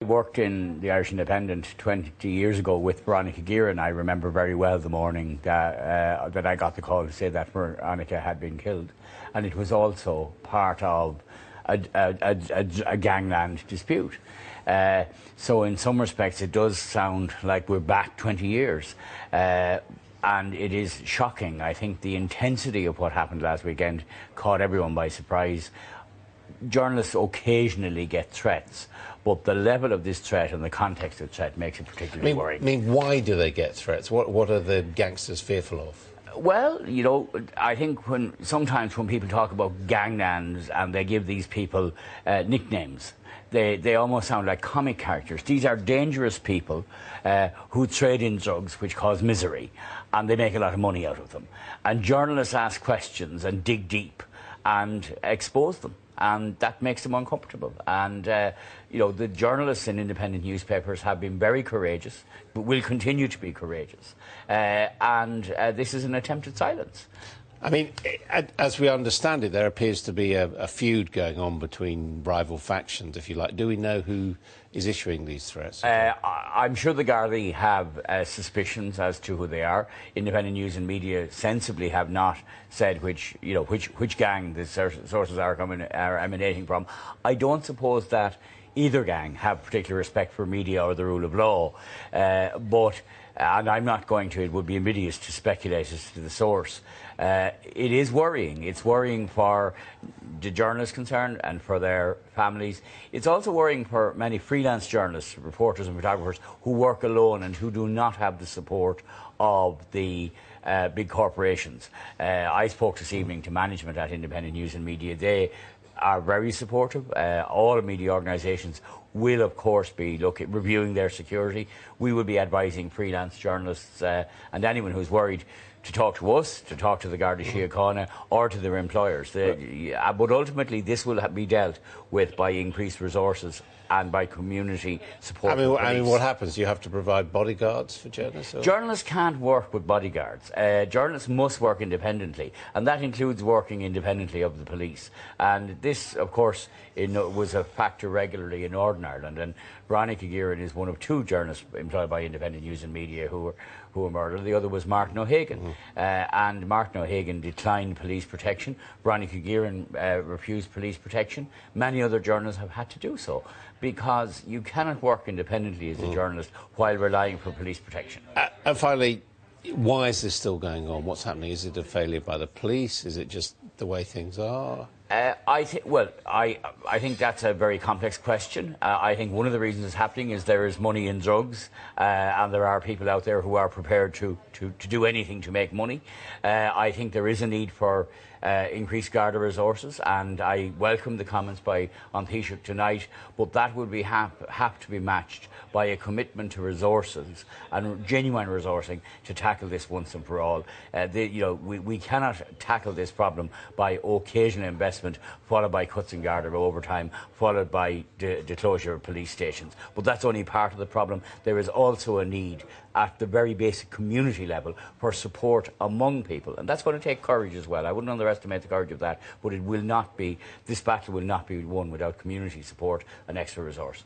Worked in the Irish Independent 20 years ago with Veronica Guerin. I remember very well the morning that I got the call to say that Veronica had been killed, and it was also part of a gangland dispute. So in some respects it does sound like we're back 20 years. And it is shocking. I think the intensity of what happened last weekend caught everyone by surprise. Journalists occasionally get threats, but the level of this threat and the context of the threat makes it particularly worrying. I mean, why do they get threats? What are the gangsters fearful of? Well, you know, I think sometimes when people talk about ganglands and they give these people nicknames, they almost sound like comic characters. These are dangerous people who trade in drugs which cause misery, and they make a lot of money out of them. And journalists ask questions and dig deep and expose them, and that makes them uncomfortable. And you know, the journalists in independent newspapers have been very courageous, but will continue to be courageous. And this is an attempt at silence. I mean, as we understand it, there appears to be a feud going on between rival factions, if you like. Do we know who is issuing these threats? I'm sure the Gardaí have suspicions as to who they are. Independent news and media sensibly have not said which gang the sources are emanating from. I don't suppose that either gang have particular respect for media or the rule of law, and I'm not going to, it would be invidious to speculate as to the source. It is worrying. It's worrying for the journalists concerned and for their families. It's also worrying for many freelance journalists, reporters and photographers who work alone and who do not have the support of the big corporations. I spoke this evening to management at Independent News and Media. They are very supportive. All media organisations will, of course, be reviewing their security. We will be advising freelance journalists and anyone who's worried to talk to us, to talk to the Garda Síochána or to their employers. But ultimately, this will be dealt with by increased resources and by community support. I mean, what happens? You have to provide bodyguards for journalists? Or? Journalists can't work with bodyguards. Journalists must work independently, and that includes working independently of the police. And this, of course, was a factor regularly in Northern Ireland. And Veronica Guerin is one of two journalists employed by Independent News and Media who were murdered. The other was Martin O'Hagan. And Martin O'Hagan declined police protection. Veronica Guerin refused police protection. Many other journalists have had to do so, because you cannot work independently as a journalist while relying for police protection. And finally, why is this still going on? What's happening? Is it a failure by the police? Is it just the way things are? I think that's a very complex question. I think one of the reasons it's happening is there is money in drugs, and there are people out there who are prepared to do anything to make money. I think there is a need for increased Garda resources, and I welcome the comments on Taoiseach tonight, but that would have to be matched by a commitment to resources and genuine resourcing to tackle this once and for all. We cannot tackle this problem by occasional investment followed by cuts in Garda overtime, followed by the closure of police stations. But that's only part of the problem. There is also a need at the very basic community level for support among people, and that's going to take courage as well. I wouldn't underestimate the courage of that, but this battle will not be won without community support and extra resources.